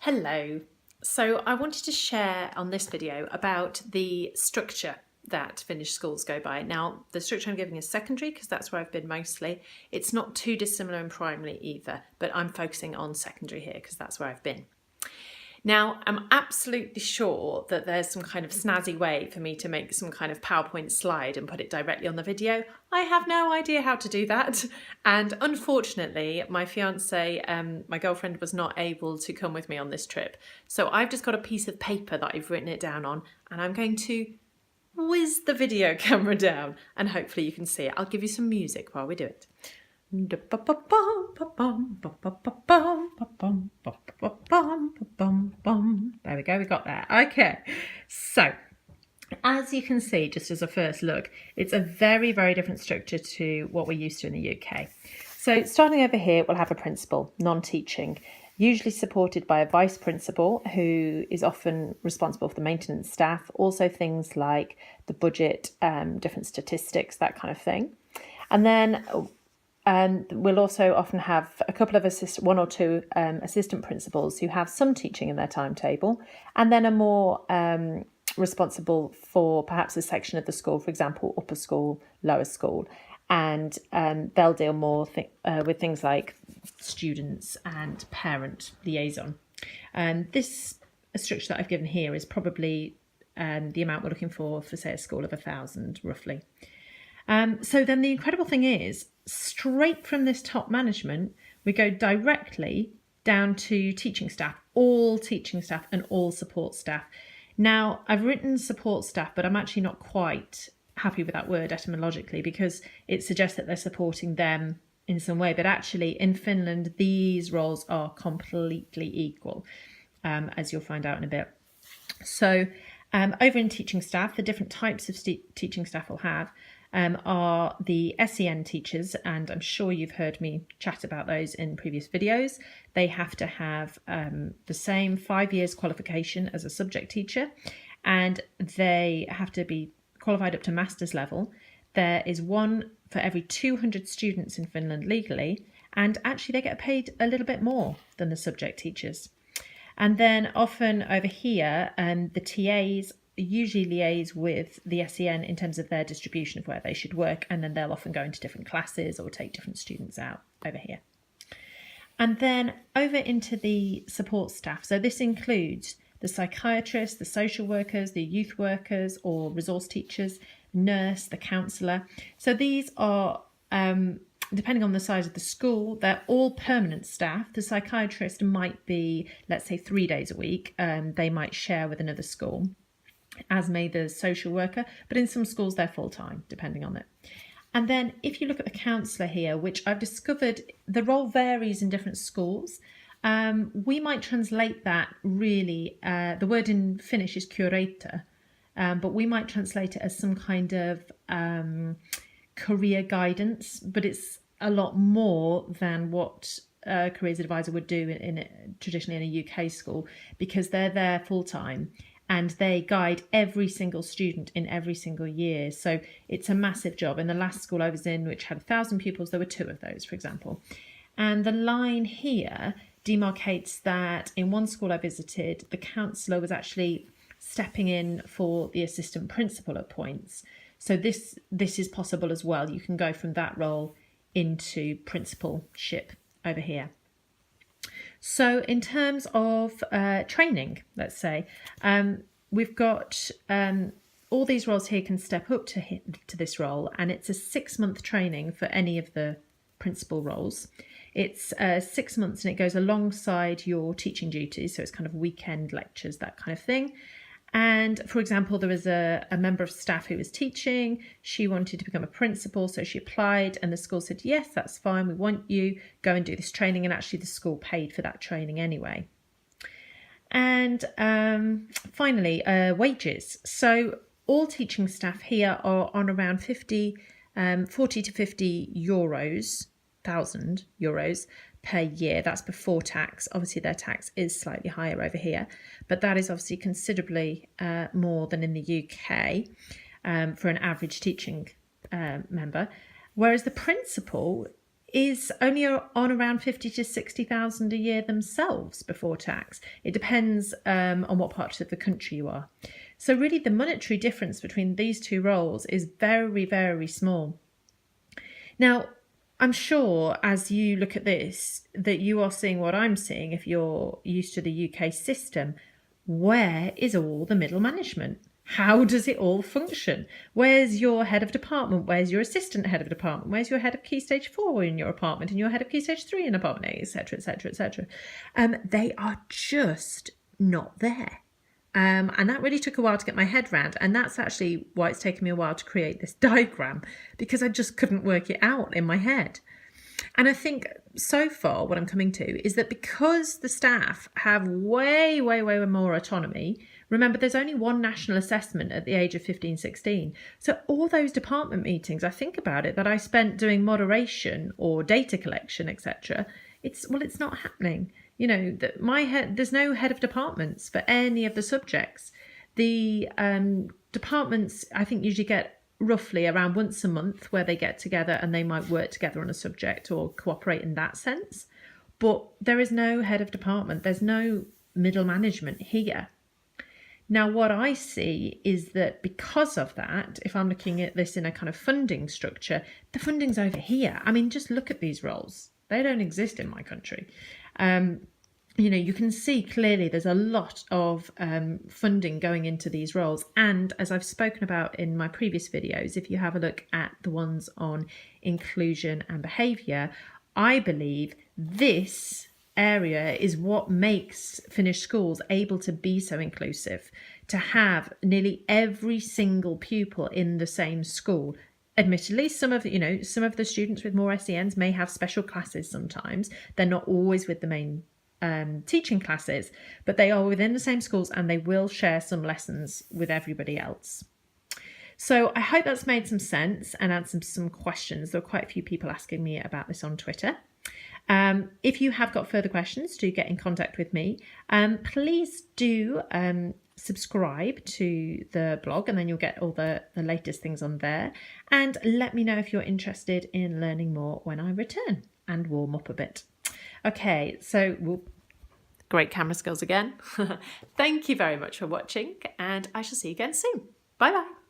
Hello. So I wanted to share on this video about the structure that Finnish schools go by. Now, the structure I'm giving is secondary because that's where I've been mostly. It's not too dissimilar in primary either, but I'm focusing on secondary here because that's where I've been. Now, I'm absolutely sure that there's some kind of snazzy way for me to make some kind of PowerPoint slide and put it directly on the video. I have no idea how to do that. And unfortunately, my fiance, my girlfriend, was not able to come with me on this trip. So I've just got a piece of paper that I've written it down on, and I'm going to whiz the video camera down and hopefully you can see it. I'll give you some music while we do it. There we go, we got there. Okay, so as you can see, just as a first look, it's a very, very different structure to what we're used to in the UK. So starting over here, we'll have a principal, non-teaching, usually supported by a vice principal who is often responsible for the maintenance staff, also things like the budget, different statistics, that kind of thing. And then we'll also often have a couple of one or two assistant principals who have some teaching in their timetable, and then are more responsible for perhaps a section of the school, for example, upper school, lower school, and they'll deal more with things like students and parent liaison. And this structure that I've given here is probably the amount we're looking for say, a school of 1,000, roughly. So then the incredible thing is, straight from this top management, we go directly down to teaching staff, all teaching staff and all support staff. Now, I've written support staff, but I'm actually not quite happy with that word etymologically because it suggests that they're supporting them in some way. But actually, in Finland, these roles are completely equal, as you'll find out in a bit. So over in teaching staff, the different types of teaching staff we'll have are the SEN teachers, and I'm sure you've heard me chat about those in previous videos. They have to have the same 5 years qualification as a subject teacher, and they have to be qualified up to master's level. There is one for every 200 students in Finland legally, and actually they get paid a little bit more than the subject teachers. And then often over here, the TAs usually liaise with the SEN in terms of their distribution of where they should work, and then they'll often go into different classes or take different students out over here. And then over into the support staff. So this includes the psychiatrists, the social workers, the youth workers or resource teachers, nurse, the counsellor. So these are, depending on the size of the school, they're all permanent staff. The psychiatrist might be, let's say, 3 days a week. They might share with another school, as may the social worker, but in some schools they're full-time, depending on it. And then if you look at the counsellor here, which I've discovered the role varies in different schools, we might translate that really, the word in Finnish is curator, but we might translate it as some kind of career guidance, but it's a lot more than what a careers advisor would do traditionally in a UK school, because they're there full-time and they guide every single student in every single year. So it's a massive job. In the last school I was in, which had 1,000 pupils, there were 2 of those, for example. And the line here demarcates that in one school I visited, the counsellor was actually stepping in for the assistant principal at points. So this is possible as well. You can go from that role into principalship over here. So in terms of training, let's say, we've got all these roles here can step up to this role, and it's a 6-month training for any of the principal roles. It's 6 months and it goes alongside your teaching duties, so it's kind of weekend lectures, that kind of thing. And for example, there was a member of staff who was teaching. She wanted to become a principal, so she applied and the school said, yes, that's fine, we want you, go and do this training. And actually the school paid for that training anyway. And finally, wages. So all teaching staff here are on around 40 to 50 euros, 1,000 euros per year. That's before tax. Obviously their tax is slightly higher over here, but that is obviously considerably more than in the UK for an average teaching member. Whereas the principal is only on around 50 to 60,000 a year themselves before tax. It depends on what part of the country you are. So really the monetary difference between these two roles is very, very small. Now, I'm sure as you look at this that you are seeing what I'm seeing if you're used to the UK system. Where is all the middle management? How does it all function? Where's your head of department? Where's your assistant head of department? Where's your head of Key Stage 4 in your apartment and your head of Key Stage 3 in apartment, etc., etc., etc.? They are just not there. And that really took a while to get my head around. And that's actually why it's taken me a while to create this diagram, because I just couldn't work it out in my head. And I think so far what I'm coming to is that because the staff have way, way, way more autonomy, remember there's only one national assessment at the age of 15, 16. So all those department meetings, I think about it, that I spent doing moderation or data collection, etc. It's not happening. You know, there's no head of departments for any of the subjects. The departments, I think, usually get roughly around once a month where they get together and they might work together on a subject or cooperate in that sense. But there is no head of department. There's no middle management here. Now, what I see is that because of that, if I'm looking at this in a kind of funding structure, the funding's over here. I mean, just look at these roles. They don't exist in my country. You know, you can see clearly there's a lot of funding going into these roles. And as I've spoken about in my previous videos, if you have a look at the ones on inclusion and behaviour, I believe this area is what makes Finnish schools able to be so inclusive, to have nearly every single pupil in the same school. Admittedly, some of the students with more SENs may have special classes sometimes. They're not always with the main teaching classes, but they are within the same schools and they will share some lessons with everybody else. So I hope that's made some sense and answered some questions. There were quite a few people asking me about this on Twitter. If you have got further questions, do get in contact with me. Please do subscribe to the blog and then you'll get all the latest things on there. And let me know if you're interested in learning more when I return and warm up a bit. Okay, so great camera skills again. Thank you very much for watching and I shall see you again soon. Bye bye.